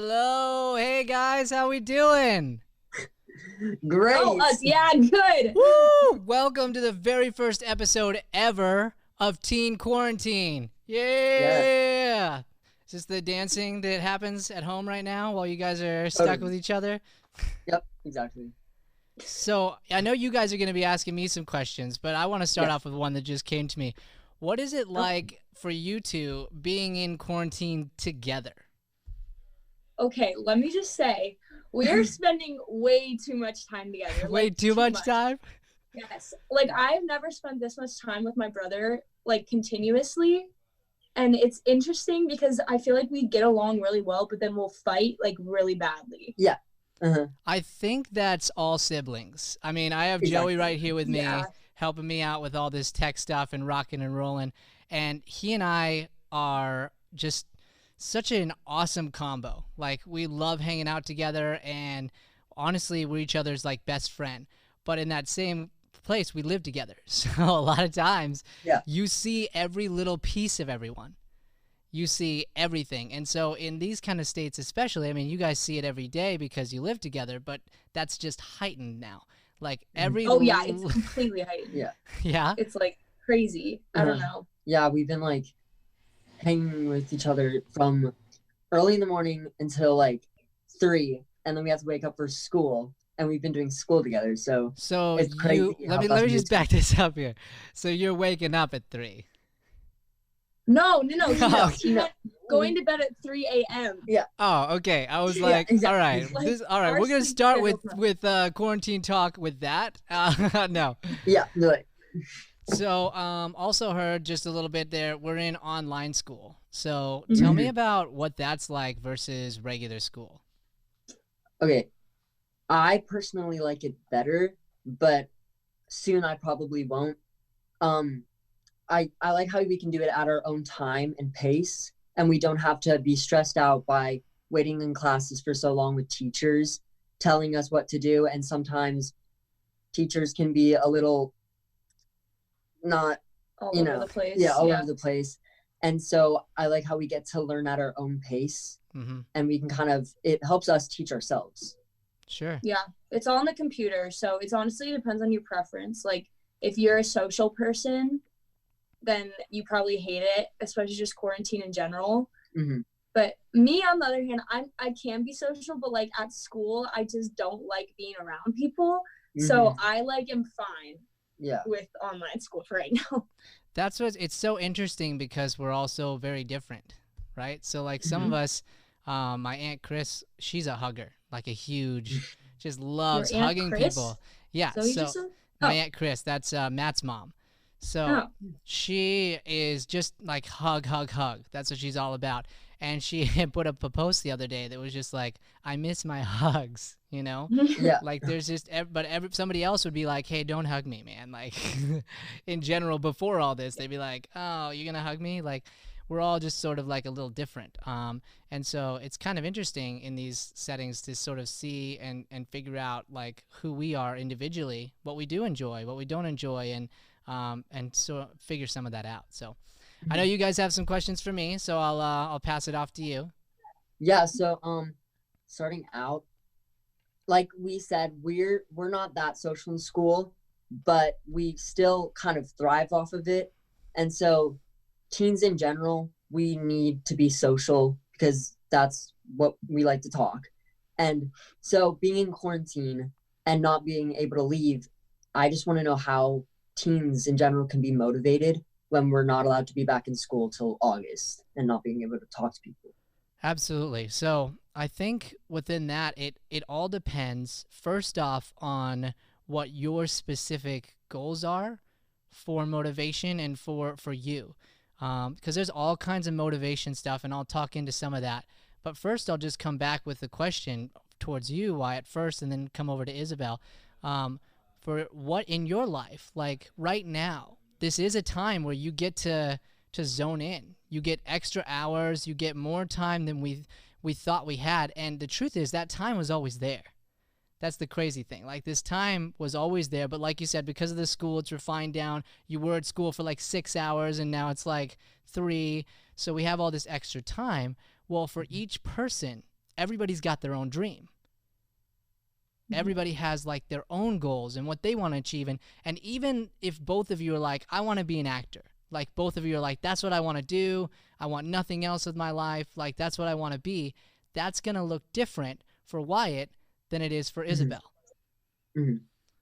Hello. Hey guys, how we doing? Great. Oh, us, yeah, good. Woo! Welcome to the very first episode ever of Teen Quarantine. Yeah. Is this the dancing that happens at home right now while you guys are stuck with each other? Yep, exactly. So I know you guys are going to be asking me some questions, but I want to start off with one that just came to me. What is it like for you two being in quarantine together? Okay, let me just say, we are spending way too much time together. Way like, too much time? Yes. Like, I've never spent this much time with my brother, like, continuously. And it's interesting because I feel like we get along really well, but then we'll fight, like, really badly. Yeah. Uh-huh. I think that's all siblings. I mean, I have Joey right here with me, helping me out with all this tech stuff and rocking and rolling. And he and I are just such an awesome combo. Like, we love hanging out together, and honestly, we're each other's, like, best friend. But in that same place, we live together. So a lot of times, you see every little piece of everyone. You see everything. And so in these kind of states especially, I mean, you guys see it every day because you live together, but that's just heightened now. Like every it's completely heightened. Yeah. It's like crazy. I don't know. Yeah, we've been like hanging with each other from early in the morning until like 3, and then we have to wake up for school, and we've been doing school together. So it's crazy. Let me just back this up here. So you're waking up at 3. No. He meant going to bed at 3 a.m. Yeah. Oh, okay. I was like, exactly. all right. Like, All right. We're going to start with quarantine talk with that. No. Yeah, right. So also heard just a little bit there, we're in online school. So tell me about what that's like versus regular school. Okay. I personally like it better, but soon I probably won't. I like how we can do it at our own time and pace, and we don't have to be stressed out by waiting in classes for so long with teachers telling us what to do. And sometimes teachers can be a little not, all over the place. Yeah, all over the place. And so I like how we get to learn at our own pace, and we can it helps us teach ourselves. Sure. Yeah, it's all on the computer, so it honestly depends on your preference. Like, if you're a social person, then you probably hate it, especially just quarantine in general. But me, on the other hand, I can be social, but like at school, I just don't like being around people. So I am fine with online school for right now. That's it's so interesting because we're all so very different, right? So like some of us, my Aunt Chris, she's a hugger, like a huge, just loves hugging people. Yeah. So my Aunt Chris, that's Matt's mom. So she is just like hug. That's what she's all about. And she put up a post the other day that was just like, I miss my hugs, you know? Like there's just, somebody else would be like, hey, don't hug me, man. Like in general, before all this, they'd be like, oh, you're going to hug me? Like we're all just sort of like a little different. And so it's kind of interesting in these settings to sort of see and figure out like who we are individually, what we do enjoy, what we don't enjoy, and so figure some of that out. So I know you guys have some questions for me, so I'll pass it off to you. Yeah. So starting out, like we said, we're not that social in school, but we still kind of thrive off of it. And so teens in general, we need to be social because that's what we like to talk. And so being in quarantine and not being able to leave, I just want to know how teens in general can be motivated when we're not allowed to be back in school till August and not being able to talk to people. Absolutely. So I think within that, it all depends first off on what your specific goals are for motivation and for you. Because there's all kinds of motivation stuff, and I'll talk into some of that. But first, I'll just come back with the question towards you, Wyatt, first, and then come over to Isabel. For what in your life, like right now, this is a time where you get to zone in. You get extra hours. You get more time than we thought we had. And the truth is that time was always there. That's the crazy thing. Like this time was always there, but like you said, because of the school, it's refined down. You were at school for like 6 hours, and now it's like 3. So we have all this extra time. Well, for each person, everybody's got their own dream. Everybody has like their own goals and what they want to achieve. And even if both of you are like, I want to be an actor, like both of you are like, that's what I want to do. I want nothing else with my life. Like, that's what I want to be. That's going to look different for Wyatt than it is for Isabel.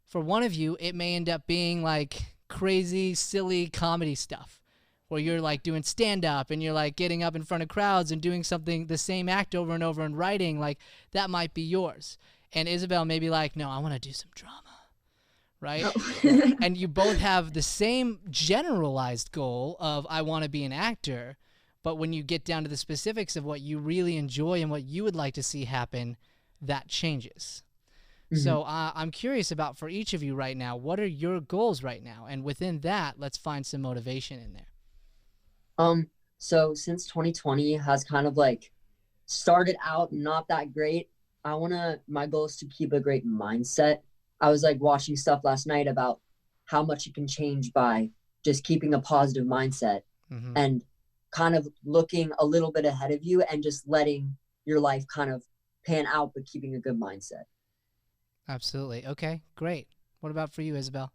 For one of you, it may end up being like crazy, silly comedy stuff where you're like doing stand-up and you're like getting up in front of crowds and doing something, the same act over and over and writing. Like, that might be yours. And Isabel may be like, no, I want to do some drama, right? Oh. And you both have the same generalized goal of, I want to be an actor, but when you get down to the specifics of what you really enjoy and what you would like to see happen, that changes. So I'm curious about, for each of you right now, what are your goals right now? And within that, let's find some motivation in there. So since 2020 has kind of like started out not that great, my goal is to keep a great mindset. I was like watching stuff last night about how much you can change by just keeping a positive mindset and kind of looking a little bit ahead of you and just letting your life kind of pan out, but keeping a good mindset. Absolutely. Okay, great. What about for you, Isabel?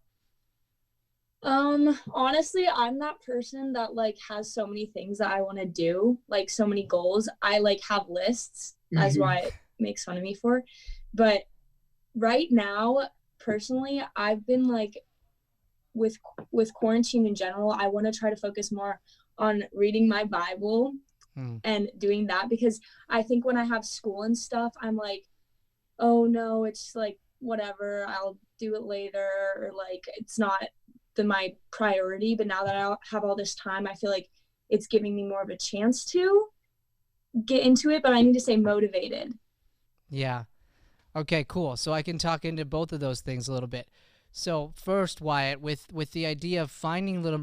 Honestly, I'm that person that like has so many things that I want to do, like so many goals. I like have lists, as why makes fun of me for. But right now, personally, I've been like with quarantine in general, I want to try to focus more on reading my Bible and doing that, because I think when I have school and stuff, I'm like, oh no, it's like whatever, I'll do it later, or like it's not my priority. But now that I have all this time, I feel like it's giving me more of a chance to get into it, but I need to stay motivated. Yeah. Okay, cool. So I can talk into both of those things a little bit. So first, Wyatt, with the idea of finding little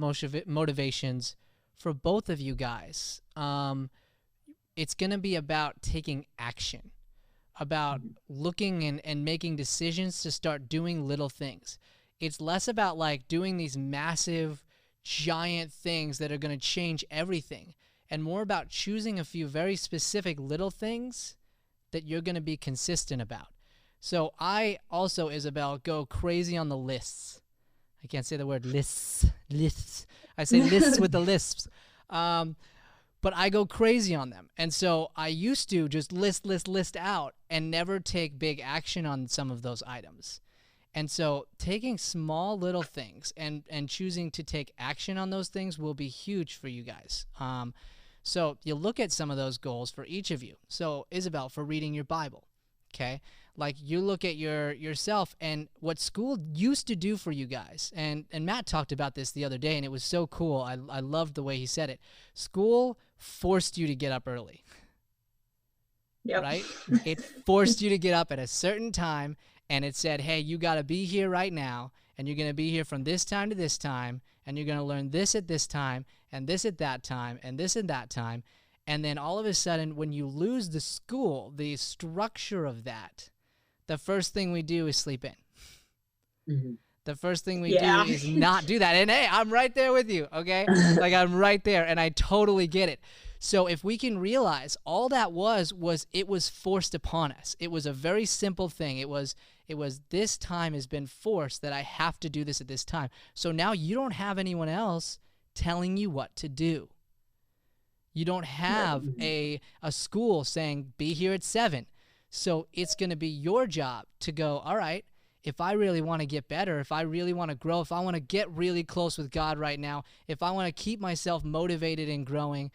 motivations for both of you guys, it's going to be about taking action, about looking and making decisions to start doing little things. It's less about like doing these massive, giant things that are going to change everything, and more about choosing a few very specific little things that you're going to be consistent about. So I also, Isabel, go crazy on the lists. I can't say the word lists. I say lists with the lisps. But I go crazy on them. And so I used to just list out and never take big action on some of those items. And so taking small little things and choosing to take action on those things will be huge for you guys. So you look at some of those goals for each of you. So Isabel, for reading your Bible, okay? Like you look at yourself and what school used to do for you guys. And Matt talked about this the other day, and it was so cool. I loved the way he said it. School forced you to get up early. Yep. Right? It forced you to get up at a certain time, and it said, hey, you got to be here right now, and you're going to be here from this time to this time, and you're going to learn this at this time, and this at that time, and this at that time. And then all of a sudden, when you lose the school, the structure of that, the first thing we do is sleep in. Mm-hmm. The first thing we do is not do that. And hey, I'm right there with you, okay? Like I'm right there, and I totally get it. So if we can realize all that was it was forced upon us. It was a very simple thing. It was this time has been forced that I have to do this at this time. So now you don't have anyone else telling you what to do. You don't have a school saying, be here at 7. So it's going to be your job to go, all right, if I really want to get better, if I really want to grow, if I want to get really close with God right now, if I want to keep myself motivated and growing,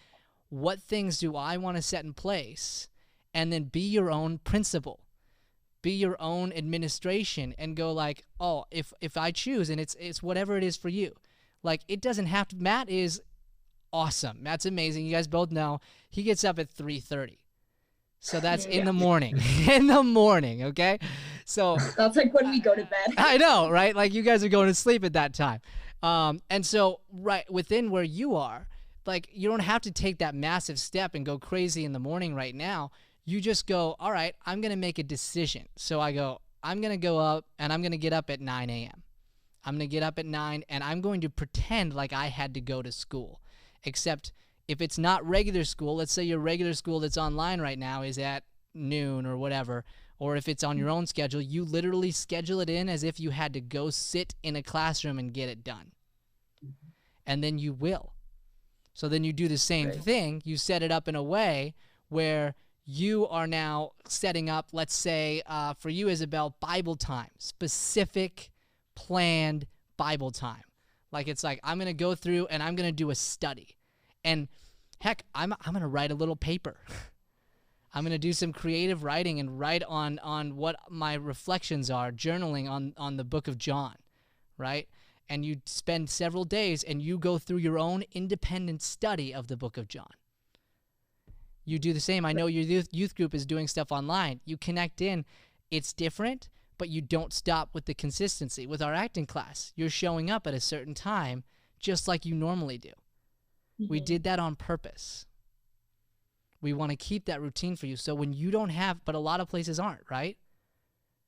what things do I want to set in place? And then be your own principal. Be your own administration and go like, oh, if I choose, and it's whatever it is for you. Like it doesn't have to, Matt is awesome. Matt's amazing. You guys both know he gets up at 3:30. So that's in the morning. In the morning, okay? So that's like when we go to bed. I know, right? Like you guys are going to sleep at that time. And so right within where you are, like you don't have to take that massive step and go crazy in the morning right now. You just go, all right, I'm going to make a decision. So I go, I'm going to go up and I'm going to get up at 9 a.m. I'm going to get up at 9 and I'm going to pretend like I had to go to school. Except if it's not regular school, let's say your regular school that's online right now is at noon or whatever, or if it's on your own schedule, you literally schedule it in as if you had to go sit in a classroom and get it done. And then you will. So then you do the same thing. You set it up in a way where you are now setting up, let's say, for you, Isabel, Bible time, specific, planned Bible time. Like, it's like, I'm going to go through and I'm going to do a study. And heck, I'm going to write a little paper. I'm going to do some creative writing and write on what my reflections are, journaling on the book of John, right? And you spend several days and you go through your own independent study of the book of John. You do the same. I know your youth group is doing stuff online. You connect in. It's different, but you don't stop with the consistency. With our acting class, you're showing up at a certain time just like you normally do. Mm-hmm. We did that on purpose. We want to keep that routine for you. So when you don't have, but a lot of places aren't, right?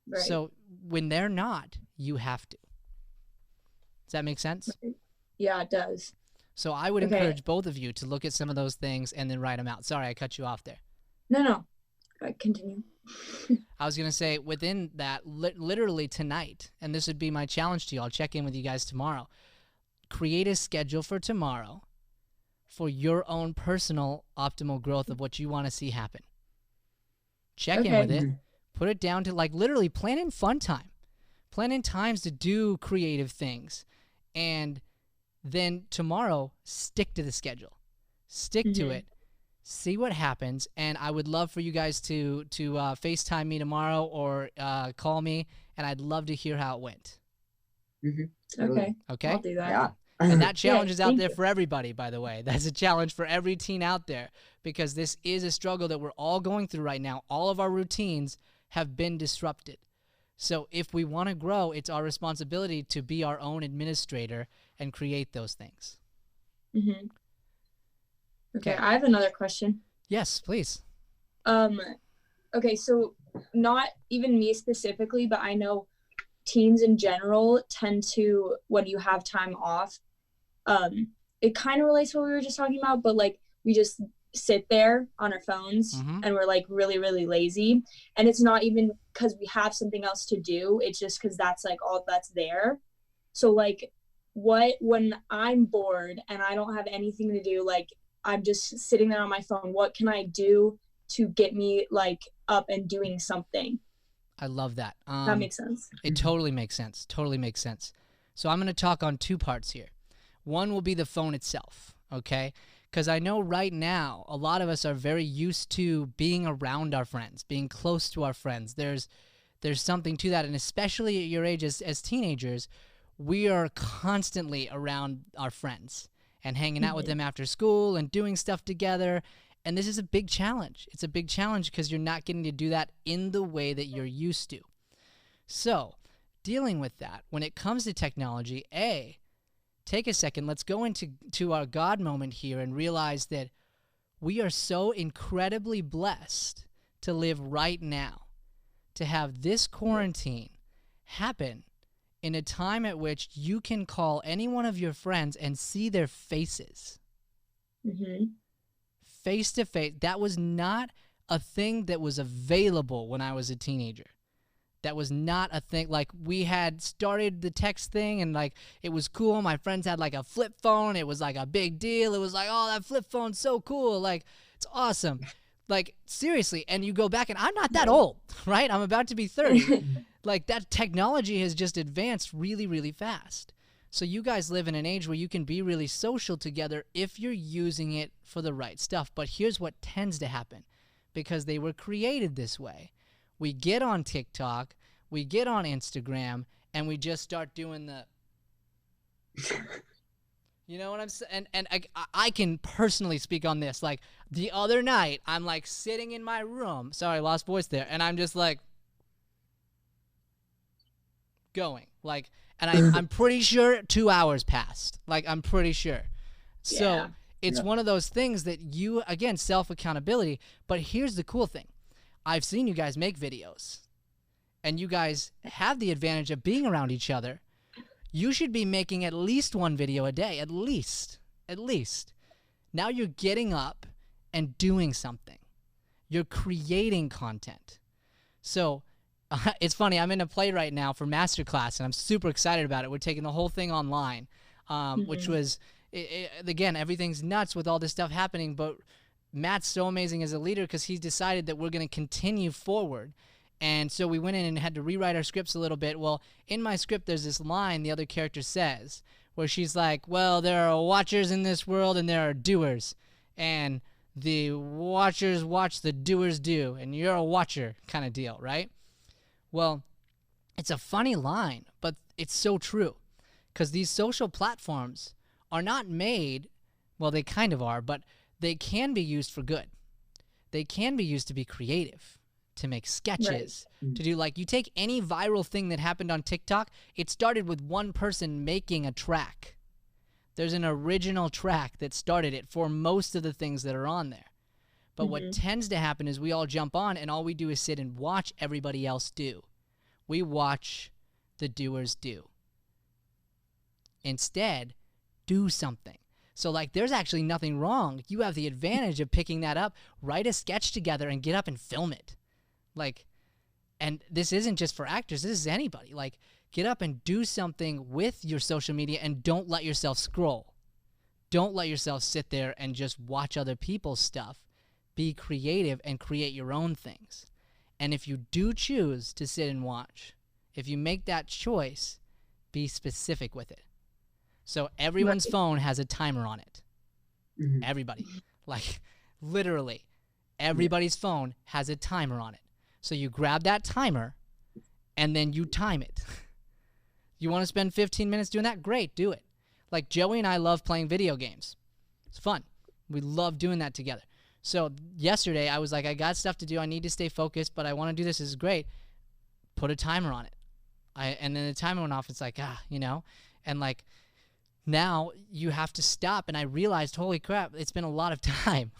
Right. So when they're not, you have to. Does that make sense? Yeah, it does. So I would encourage both of you to look at some of those things and then write them out. Sorry, I cut you off there. No. Continue. I was going to say, within that, literally tonight, and this would be my challenge to you, I'll check in with you guys tomorrow, create a schedule for tomorrow for your own personal optimal growth of what you want to see happen. Check in with it. Put it down to, like, literally plan in fun time. Plan in times to do creative things. And then tomorrow, stick to the schedule. Stick to it. See what happens. And I would love for you guys to FaceTime me tomorrow or call me, and I'd love to hear how it went. Okay. I'll do that. Yeah. And that challenge is out there for everybody, by the way. That's a challenge for every teen out there, because this is a struggle that we're all going through right now. All of our routines have been disrupted. So if we want to grow, it's our responsibility to be our own administrator and create those things. Okay, I have another question. Yes, please. Okay, so not even me specifically, but I know teens in general tend to, when you have time off, it kind of relates to what we were just talking about, but like we just sit there on our phones and we're like really, really lazy. And it's not even because we have something else to do. It's just because that's like all that's there. So like when I'm bored and I don't have anything to do, like I'm just sitting there on my phone, what can I do to get me like up and doing something? I love that. That makes sense. It totally makes sense. Totally makes sense. So I'm going to talk on two parts here. One will be the phone itself, okay? Because I know right now a lot of us are very used to being around our friends, being close to our friends. There's something to that, and especially at your age as teenagers, we are constantly around our friends and hanging out with them after school and doing stuff together. And this is a big challenge. It's a big challenge because you're not getting to do that in the way that you're used to. So dealing with that, when it comes to technology, take a second. Let's go into our God moment here and realize that we are so incredibly blessed to live right now, to have this quarantine happen in a time at which you can call any one of your friends and see their faces. Face to face. That was not a thing that was available when I was a teenager. That was not a thing. Like, we had started the text thing and like it was cool. My friends had like a flip phone. It was like a big deal. It was like, oh, that flip phone's so cool. Like, it's awesome. Like, seriously. And you go back and I'm not that old, right? I'm about to be 30. Like, that technology has just advanced really, really fast. So you guys live in an age where you can be really social together if you're using it for the right stuff. But here's what tends to happen, because they were created this way. We get on TikTok, we get on Instagram, and we just start doing the, you know what I'm saying? And I can personally speak on this. Like, the other night, I'm like sitting in my room. Sorry, I lost voice there. And I'm just like going. Like, and I'm pretty sure 2 hours passed. Like, I'm pretty sure. So it's one of those things that you, again, self-accountability. But here's the cool thing. I've seen you guys make videos, and you guys have the advantage of being around each other. You should be making at least one video a day, at least. Now you're getting up and doing something. You're creating content. So it's funny. I'm in a play right now for masterclass, and I'm super excited about it. We're taking the whole thing online, which was, again, everything's nuts with all this stuff happening, but Matt's so amazing as a leader because he's decided that we're going to continue forward. And so we went in and had to rewrite our scripts a little bit. Well, in my script, there's this line the other character says where she's like, well, there are watchers in this world and there are doers. And the watchers watch, the doers do. And you're a watcher kind of deal, right? Well, it's a funny line, but it's so true. Because these social platforms are not made, well, they kind of are, but they can be used for good. They can be used to be creative, to make sketches, to do, like, you take any viral thing that happened on TikTok, it started with one person making a track. There's an original track that started it for most of the things that are on there. But what tends to happen is we all jump on and all we do is sit and watch everybody else do. We watch the doers do. Instead, do something. So, like, there's actually nothing wrong. You have the advantage of picking that up, write a sketch together, and get up and film it. Like, and this isn't just for actors. This is anybody. Like, get up and do something with your social media and don't let yourself scroll. Don't let yourself sit there and just watch other people's stuff. Be creative and create your own things. And if you do choose to sit and watch, if you make that choice, be specific with it. So everyone's phone has a timer on it. Everybody. Like, literally, everybody's phone has a timer on it. So you grab that timer, and then you time it. You want to spend 15 minutes doing that? Great, do it. Like, Joey and I love playing video games. It's fun. We love doing that together. So yesterday, I was like, I got stuff to do. I need to stay focused, but I want to do this. This is great. Put a timer on it. And then the timer went off. It's like, you know? And, like, now you have to stop. And I realized, holy crap, it's been a lot of time.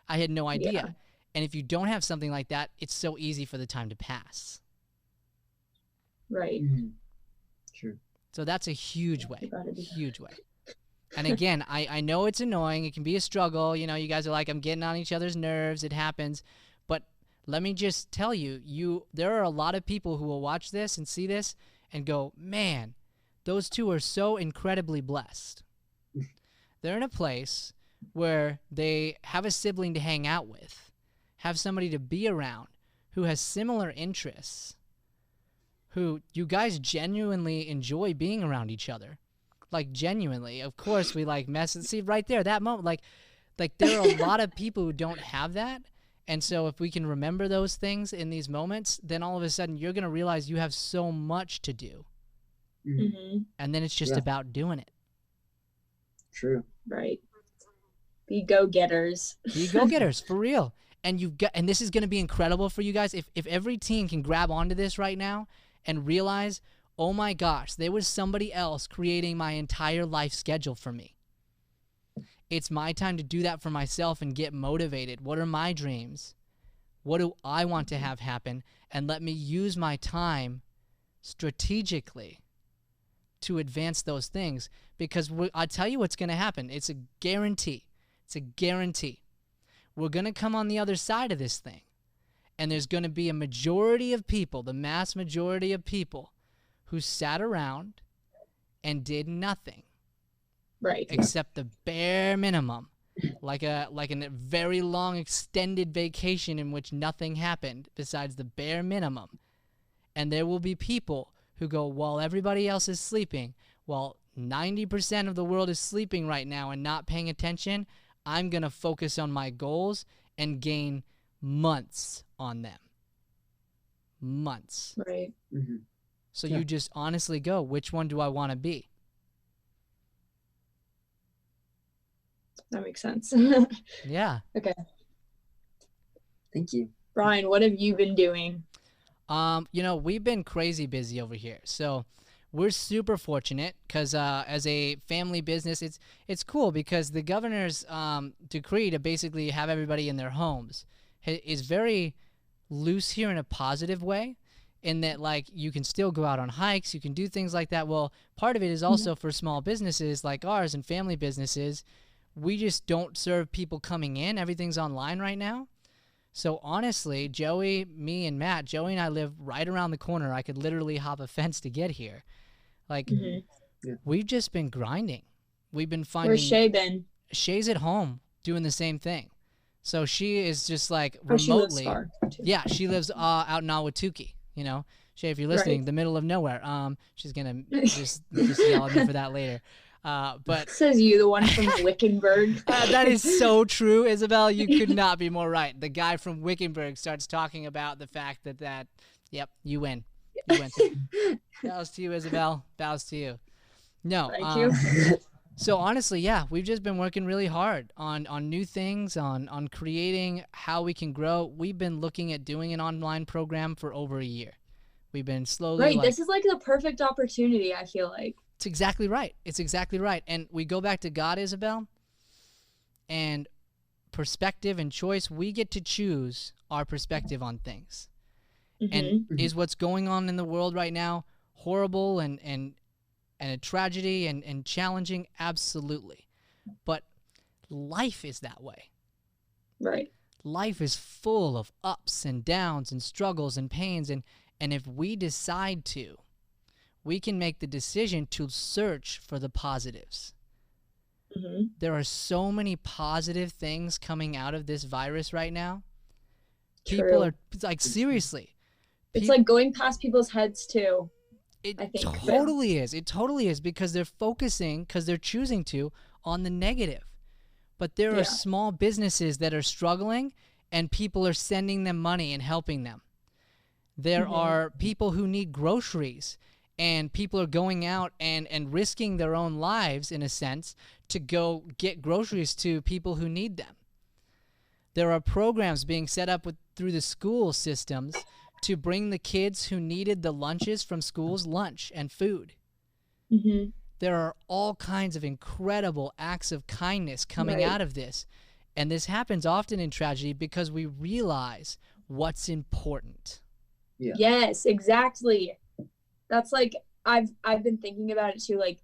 I had no idea. Yeah. And if you don't have something like that, it's so easy for the time to pass. Right. True. So that's a huge way. Huge way. And again, I know it's annoying. It can be a struggle. You know, you guys are like, I'm getting on each other's nerves. It happens. But let me just tell you, there are a lot of people who will watch this and see this and go, man, those two are so incredibly blessed. They're in a place where they have a sibling to hang out with, have somebody to be around who has similar interests, who you guys genuinely enjoy being around each other. Like, genuinely. Of course, we, like, mess. See, right there, that moment, like there are a lot of people who don't have that. And so if we can remember those things in these moments, then all of a sudden you're going to realize you have so much to do. And then it's just about doing it. True. Right. Be go-getters. Be go-getters, for real. And and this is going to be incredible for you guys. If every teen can grab onto this right now and realize, oh my gosh, there was somebody else creating my entire life schedule for me. It's my time to do that for myself and get motivated. What are my dreams? What do I want to have happen? And let me use my time strategically to advance those things. Because I'll tell you what's going to happen. It's a guarantee. It's a guarantee. We're going to come on the other side of this thing. And there's going to be a majority of people, the mass majority of people, who sat around and did nothing. Right. Except the bare minimum. Like a very long extended vacation in which nothing happened besides the bare minimum. And there will be people who go, while everybody else is sleeping, while 90% of the world is sleeping right now and not paying attention, I'm going to focus on my goals and gain months on them. Months. Right. So you just honestly go, which one do I want to be? That makes sense. Yeah. Okay. Thank you. Brian, what have you been doing? You know, we've been crazy busy over here. So we're super fortunate because as a family business, it's cool because the governor's decree to basically have everybody in their homes is very loose here in a positive way, in that, like, you can still go out on hikes, you can do things like that. Well, part of it is also for small businesses like ours and family businesses. We just don't serve people coming in. Everything's online right now. So honestly, Joey, me, and Matt, Joey and I live right around the corner. I could literally hop a fence to get here. Like, we've just been grinding. We've been finding. Where's Shay been? Shay's at home doing the same thing. So she is just like remotely. She lives far, too. Yeah, she lives out in Ahwatukee, you know. Shay, if you're listening, the middle of nowhere. She's gonna just yell at me for that later. But says you, the one from Wickenburg. That is so true, Isabel. You could not be more right. The guy from Wickenburg starts talking about the fact that yep, you win. You win. Bows to you, Isabel. Bows to you. No. Thank you. So honestly, yeah, we've just been working really hard on new things, on creating how we can grow. We've been looking at doing an online program for over a year. We've been slowly. Right. This is like the perfect opportunity, I feel like. It's exactly right. It's exactly right. And we go back to God, Isabel, and perspective and choice. We get to choose our perspective on things. And is what's going on in the world right now horrible and a tragedy and challenging? Absolutely. But life is that way. Right. Life is full of ups and downs and struggles and pains. And if we decide to, we can make the decision to search for the positives. There are so many positive things coming out of this virus right now. People are like, seriously. It's like going past people's heads too. It totally is. It totally is, because they're focusing, because they're choosing to, on the negative. But there are small businesses that are struggling, and people are sending them money and helping them. There are people who need groceries, and people are going out and risking their own lives, in a sense, to go get groceries to people who need them. There are programs being set up through the school systems to bring the kids who needed the lunches from schools lunch and food. There are all kinds of incredible acts of kindness coming out of this. And this happens often in tragedy because we realize what's important. Yes, exactly. That's like, I've been thinking about it too. Like,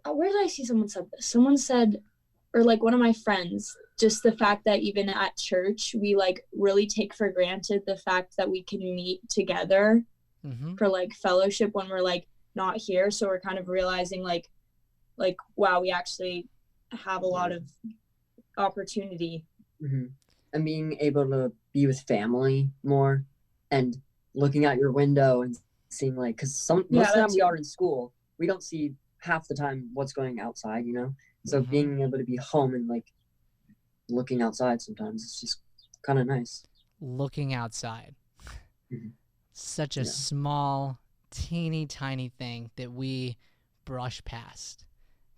where did I see someone said this? Someone said, or like one of my friends, just the fact that even at church, we like really take for granted the fact that we can meet together for like fellowship when we're like not here. So we're kind of realizing like, wow, we actually have a lot of opportunity. And being able to be with family more, and looking out your window and seeing like, because most of the time we are in school, we don't see half the time what's going outside, you know. So being able to be home and like looking outside sometimes, it's just kind of nice. Looking outside. Such a small, teeny tiny thing that we brush past,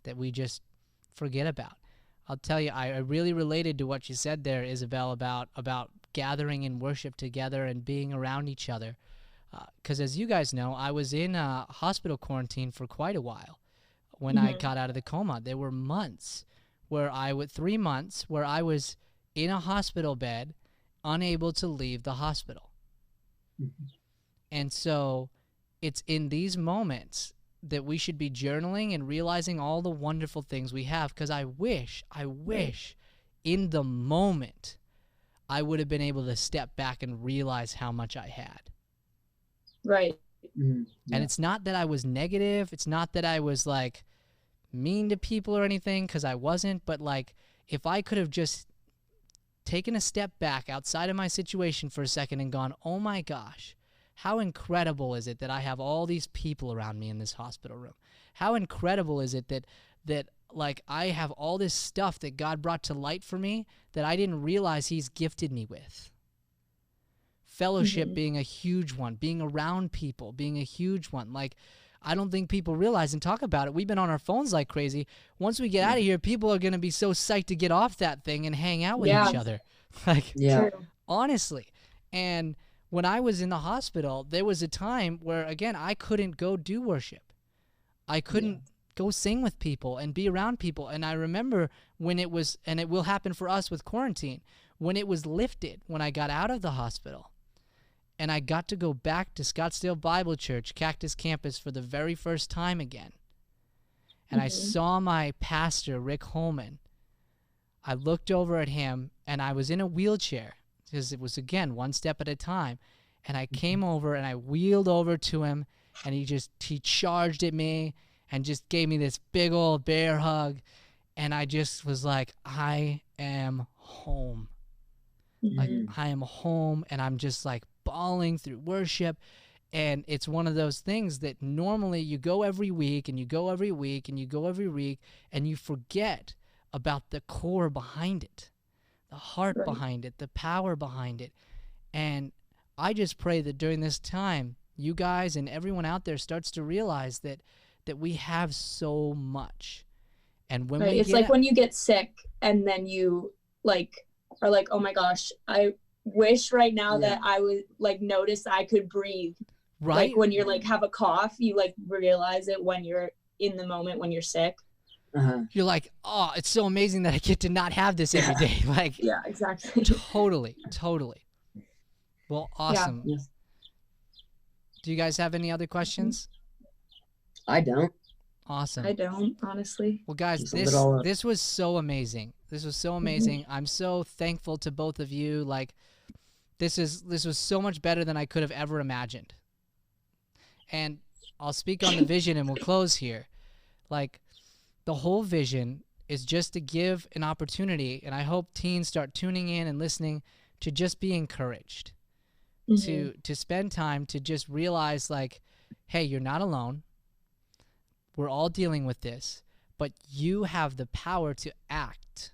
that we just forget about. I'll tell you, I really related to what you said there, Isabel, about gathering in worship together and being around each other. Because as you guys know, I was in hospital quarantine for quite a while when I got out of the coma. There were months where 3 months where I was in a hospital bed, unable to leave the hospital. And so it's in these moments that we should be journaling and realizing all the wonderful things we have. Because I wish in the moment I would have been able to step back and realize how much I had. Right. And it's not that I was negative. It's not that I was like mean to people or anything, because I wasn't. But like, if I could have just taken a step back outside of my situation for a second and gone, oh my gosh, how incredible is it that I have all these people around me in this hospital room? How incredible is it that like I have all this stuff that God brought to light for me that I didn't realize he's gifted me with. Fellowship being a huge one, being around people being a huge one. Like, I don't think people realize and talk about it. We've been on our phones like crazy. Once we get out of here, people are going to be so psyched to get off that thing and hang out with each other. Like, honestly. And when I was in the hospital, there was a time where, again, I couldn't go do worship. I couldn't go sing with people and be around people. And I remember when it was, and it will happen for us with quarantine, when it was lifted, when I got out of the hospital, and I got to go back to Scottsdale Bible Church, Cactus Campus, for the very first time again. And I saw my pastor, Rick Holman. I looked over at him, and I was in a wheelchair, because it was, again, one step at a time. And I came over and I wheeled over to him, and he charged at me and just gave me this big old bear hug. And I just was like, I am home. Like, I am home, and I'm just like bawling through worship. And it's one of those things that normally you go every week and you go every week and you go every week, and you forget about the core behind it, the heart behind it, the power behind it. And I just pray that during this time, you guys and everyone out there starts to realize that we have so much. And when it's like when you get sick and then you like are like, oh my gosh, I wish right now that I would like notice I could breathe. Right. Like when you're like have a cough, you like realize it when you're in the moment when you're sick. You're like, oh, it's so amazing that I get to not have this every day. Like, yeah, exactly. Totally. Well, awesome. Yeah. Do you guys have any other questions? I don't. Awesome. I don't, honestly. Well, guys, this was so amazing. This was so amazing. I'm so thankful to both of you. Like, this was so much better than I could have ever imagined. And I'll speak on the vision and we'll close here. Like, the whole vision is just to give an opportunity, and I hope teens start tuning in and listening, to just be encouraged, to spend time to just realize, like, hey, you're not alone. We're all dealing with this, but you have the power to act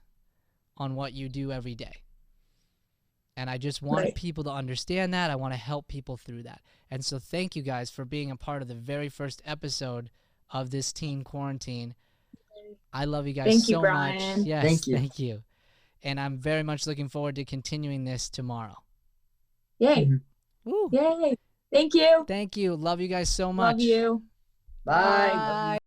on what you do every day. And I just want people to understand that. I want to help people through that. And so thank you guys for being a part of the very first episode of this teen quarantine. I love you guys so much. Yes, thank you. And I'm very much looking forward to continuing this tomorrow. Yay. Woo. Yay. Thank you. Thank you. Love you guys so much. Love you. Bye. Bye.